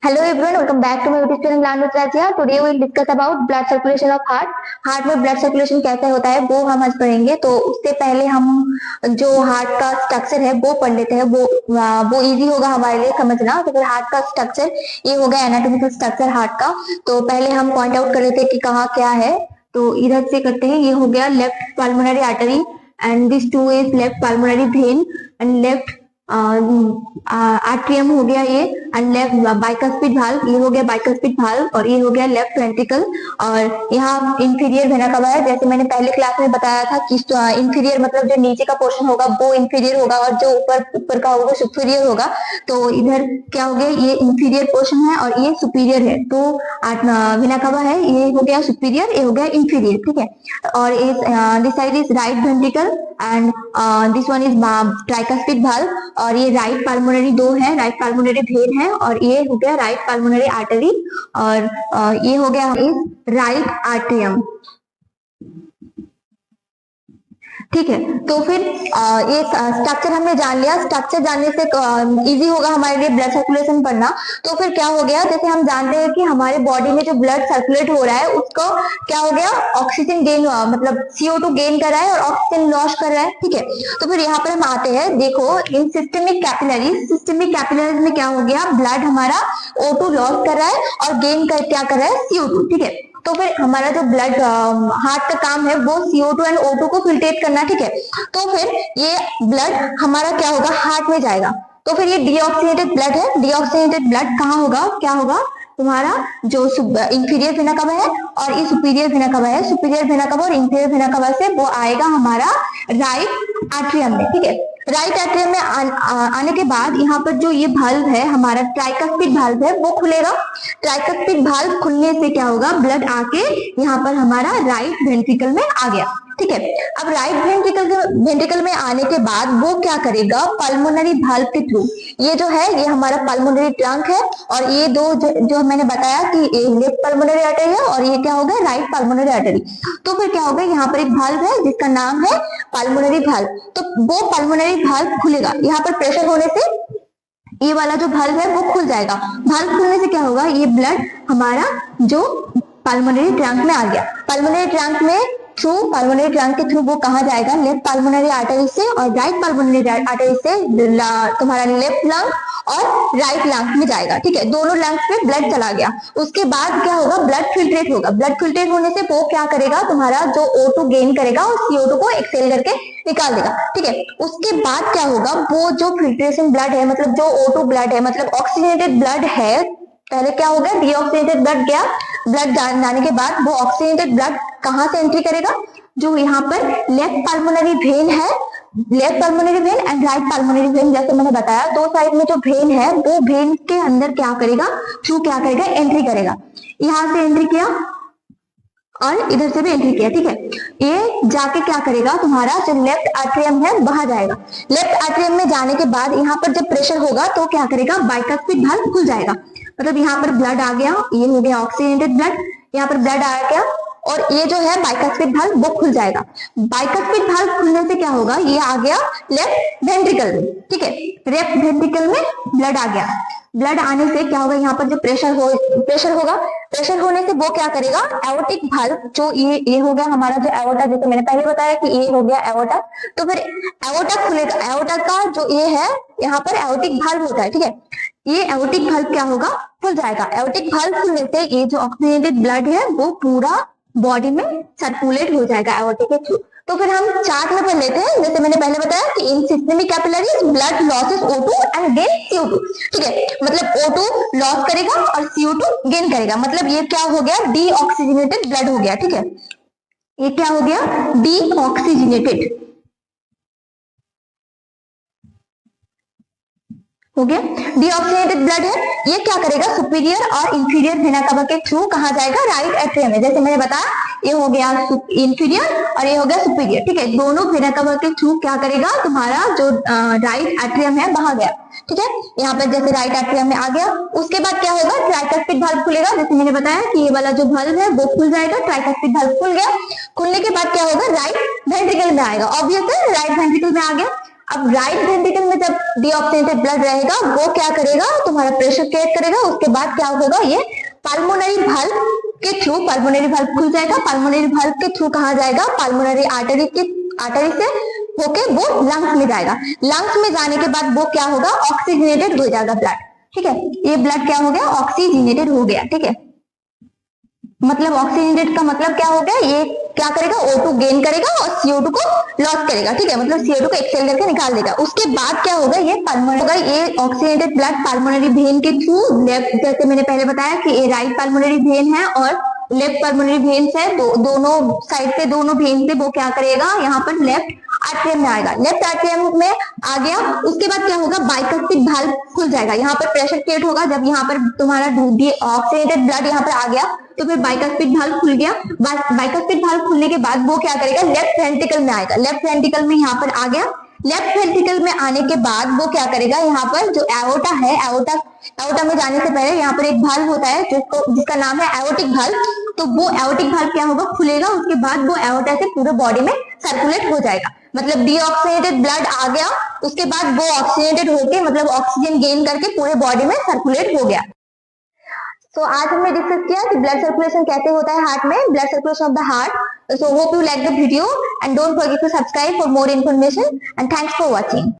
Hello everyone, welcome back to my YouTube channel Lanuj Rajia. Today we will discuss about blood circulation of heart. Heart में blood circulation कैसे होता है वो हम आज पढ़ेंगे। तो उससे पहले हम जो हार्ट का स्ट्रक्चर है वो पढ़ लेते हैं। वो इजी होगा हमारे लिए समझना। तो फिर हार्ट का स्ट्रक्चर ये हो गया एनाटॉमिकल स्ट्रक्चर हार्ट का। तो पहले हम पॉइंट आउट कर लेते हैं कि कहाँ क्या है। तो इधर से करते हैं। ये हो गया left pulmonary artery and this two is left pulmonary vein and left atrium हो गया ये एंड लेफ्ट बाइकस्पिड वाल्व, ये हो गया बाइकस्पिड वाल्व और ये हो गया लेफ्ट वेंट्रिकल। और यहाँ इंफीरियर वेना कवा है। जैसे मैंने पहले क्लास में बताया था कि इंफीरियर मतलब जो नीचे का पोर्शन होगा वो इंफीरियर होगा और जो ऊपर का होगा वो सुपीरियर होगा। तो इधर क्या हो गया, ये इंफीरियर पोर्शन है और ये सुपीरियर है। तो वेना कवा है, ये हो गया सुपीरियर, ये हो गया इंफीरियर, ठीक है। और this side is right ventricle and this one is tricuspid valve और ये राइट पाल्मोनरी दो है, राइट पाल्मोनरी वेन है और ये हो गया राइट पाल्मोनरी आर्टरी और ये हो गया इस राइट आर्ट्रियम, ठीक है। तो फिर ये स्ट्रक्चर हमने जान लिया। स्ट्रक्चर जानने से इजी होगा हमारे लिए ब्लड सर्कुलेशन पढ़ना। तो फिर क्या हो गया, जैसे हम जानते हैं कि हमारे बॉडी में जो ब्लड सर्कुलेट हो रहा है उसको क्या हो गया, ऑक्सीजन गेन मतलब CO2 गेन कर रहा है और ऑक्सीजन लॉस कर रहा है, ठीक है। तो फिर यहाँ पर हम आते हैं, देखो इन सिस्टमिक कैपिलरीज में क्या हो गया, ब्लड हमारा O2 लॉस कर रहा है और गेन कर क्या कर रहा है, CO2, ठीक है। तो फिर हमारा जो ब्लड हार्ट का काम है वो CO2 एंड O2 को फिल्ट्रेट करना, ठीक है। तो फिर ये ब्लड हमारा क्या होगा, हार्ट में जाएगा। तो फिर ये डीऑक्सीनेटेड ब्लड है। डीऑक्सीनेटेड ब्लड कहाँ होगा, क्या होगा, तुम्हारा जो इंफीरियर वेना कवा है और ये सुपीरियर वेना कवा है। सुपीरियर वेना कवा और इंफीरियर वेना कवा से वो आएगा हमारा राइट आर्ट्रियम में, ठीक है। राइट आर्ट्रियम में आने के बाद यहाँ पर जो ये वाल्व है हमारा ट्राइकस्पिड वाल्व है वो खुलेगा। ट्राइकस्पिड वाल्व खुलने से क्या होगा, ब्लड आके यहाँ पर हमारा राइट वेंट्रिकल में आ गया, ठीक है। अब राइट वेंट्रिकल में आने के बाद वो क्या करेगा, पल्मोनरी वाल्व के थ्रू, ये जो है ये हमारा पल्मोनरी ट्रंक है और ये दो जो मैंने बताया कि लेफ्ट पल्मोनरी आर्टरी है और ये क्या हो गया, राइट पल्मोनरी आर्टरी। तो फिर क्या होगा, यहाँ पर एक वाल्व है जिसका नाम है पल्मोनरी वाल्व। तो वो पल्मोनरी वाल्व खुलेगा, यहाँ पर प्रेशर होने से ये वाला जो वाल्व है वो खुल जाएगा। वाल्व खुलने से क्या होगा, ये ब्लड हमारा जो पल्मोनरी ट्रंक में आ गया। पल्मोनरी ट्रंक में पल्मोनरी ट्रंक के थ्रू वो कहाँ जाएगा, लेफ्ट पल्मोनरी आर्टरी से और राइट पल्मोनरी आर्टरी से तुम्हारा लेफ्ट लंग और राइट लंग में जाएगा, ठीक है। दोनों लंग्स में ब्लड चला गया। उसके बाद क्या होगा, ब्लड फिल्ट्रेट होगा। ब्लड फिल्ट्रेट होने से वो क्या करेगा, तुम्हारा जो O2 गेन करेगा और CO2 को एक्सेल करके निकाल देगा, ठीक है। उसके बाद क्या होगा, वो जो फिल्ट्रेशन ब्लड है मतलब जो O2 ब्लड है मतलब ऑक्सीजनेटेड ब्लड है, पहले क्या हो गया, डीऑक्सीनेटेड ब्लड गया। ब्लड जाने के बाद वो ऑक्सीजनेटेड ब्लड कहां से एंट्री करेगा, जो यहाँ पर लेफ्ट पल्मोनरी वेन है, left pulmonary vein and right pulmonary vein, जैसे मैंने बताया दो साइड में जो वेन है वो वेन के अंदर क्या करेगा, थ्रू क्या करेगा, एंट्री करेगा। यहाँ से एंट्री किया और इधर से भी एंट्री किया, ठीक है। ये जाके क्या करेगा, तुम्हारा जो लेफ्ट आर्ट्रियम है वहां जाएगा। लेफ्ट आर्ट्रियम में जाने के बाद यहाँ पर जब प्रेशर होगा तो क्या करेगा, बाइकस्पिड वाल्व खुल जाएगा। मतलब यहाँ पर ब्लड आ गया, ये हो गया ऑक्सीजनेटेड ब्लड, यहाँ पर ब्लड आ गया और ये जो है बाइकस्पिड वाल्व वो खुल जाएगा। बाइकस्पिड वाल्व खुलने से क्या होगा, ये आ गया लेफ्ट वेंट्रिकल में, ठीक है। लेफ्ट वेंट्रिकल में ब्लड आ गया। ब्लड आने से क्या होगा, यहाँ पर जो प्रेशर होगा, प्रेशर होने से वो क्या करेगा, एओर्टिक वाल्व, जो ये हो गया हमारा जो एओर्टा, जैसे मैंने पहले बताया कि ये हो गया एओर्टा। तो फिर एओर्टा खुलेगा। एओर्टा का जो ये है यहाँ पर एओर्टिक वाल्व होता है, ठीक है। ये एओर्टिक वाल्व क्या होगा, खुल जाएगा। एओर्टिक वाल्व खुलने से ये जो ऑक्सीजनेटेड ब्लड है वो पूरा बॉडी में सर्कुलेट हो जाएगा एओर्टिक के थ्रू। तो फिर हम चार्ट में पढ़ लेते हैं। जैसे मैंने पहले बताया कि in systemic capillaries blood losses O2 and gain CO2, ठीक है। मतलब O2 लॉस करेगा और CO2 गेन करेगा। मतलब ये क्या हो गया, डीऑक्सीजनेटेड ब्लड हो गया, ठीक है। ये क्या हो गया, डीऑक्सीजनेटेड हो गया। डीऑक्सीनेटेड ब्लड है, ये क्या करेगा, सुपीरियर और इंफीरियर वेना कवा के थ्रू कहा जाएगा, राइट एट्रियम में। जैसे मैंने बताया ये हो गया इंफीरियर और ये हो गया सुपीरियर, ठीक है। दोनों वेना कवा के थ्रू क्या करेगा, तुम्हारा जो राइट एट्रियम है वहां गया, ठीक है। यहाँ पर जैसे राइट एट्रियम में आ गया, उसके बाद क्या होगा, ट्राइकस्पिड वाल्व खुलेगा। जैसे मैंने बताया कि ये वाला जो वाल्व है वो खुल जाएगा, ट्राइकस्पिड वाल्व खुल गया। खुलने के बाद क्या होगा, राइट वेंट्रिकल में आएगा। ऑब्वियस है, राइट वेंट्रिकल में आ गया। अब राइट वेंट्रिकल में जब डीऑक्सीजनेटेड ब्लड रहेगा वो क्या करेगा, तुम्हारा प्रेशर क्रिएट करेगा, उसके बाद क्या होगा, ये पल्मोनरी वाल्व के थ्रू पल्मोनरी वाल्व खुल जाएगा, पल्मोनरी वाल्व के थ्रू कहाँ जाएगा, पल्मोनरी आर्टरी से होके वो लंग्स में जाएगा, लंग्स में जाने के बाद वो क्या होगा, ऑक्सीजनेटेड हो जाएगा ब्लड, ठीक है। ये ब्लड क्या हो गया, ऑक्सीजनेटेड हो गया, ठीक है। मतलब ऑक्सीजनेटेड का मतलब क्या हो गया, ये क्या करेगा, O2 गेन करेगा और CO2 को लॉस करेगा, ठीक है, मतलब CO2 को एक्सेल करके निकाल देगा। उसके बाद क्या होगा, ये पल्मोनरी होगा, ये ऑक्सीजनेटेड ब्लड पल्मोनरी वेन के थ्रू लेफ्ट, जैसे मैंने पहले बताया कि ये राइट पल्मोनरी वेन है और लेफ्ट पल्मोनरी वेन्स है, दोनों साइड से, दोनों वेन से वो क्या करेगा, यहाँ पर लेफ्ट आर्टरियम में आएगा, लेफ्ट आर्टरियम में आ गया। उसके बाद क्या होगा, बाइकस्पिड वाल्व खुल जाएगा, यहाँ पर प्रेशर क्रिएट होगा, जब यहाँ पर तुम्हारा ऑक्सीजनेटेड ब्लड यहाँ पर आ गया तो फिर बाइकस्पिड वाल्व खुल गया, बाइकस्पिड वाल्व खुलने के बाद वो क्या करेगा, लेफ्ट वेंट्रिकल में आएगा, लेफ्ट वेंट्रिकल में यहाँ पर आ गया, लेफ्ट वेंट्रिकल में आने के बाद वो क्या करेगा, यहाँ पर जो एओर्टा है, एओर्टा में जाने से पहले यहाँ पर एक वाल्व होता है जिसका नाम है एओर्टिक वाल्व, तो वो एओर्टिक वाल्व क्या होगा, खुलेगा, उसके बाद वो एओर्टा से पूरे बॉडी में सर्कुलेट हो जाएगा, मतलब डीऑक्सीजनेटेड ब्लड आ गया, उसके बाद वो ऑक्सीजनेटेड होके मतलब ऑक्सीजन गेन करके पूरे बॉडी में सर्कुलेट हो गया। तो आज हमने डिस्कस किया कि ब्लड सर्कुलेशन कैसे होता है हार्ट में, blood circulation of the heart. So hope you like the video and don't forget to subscribe for more information and thanks for watching.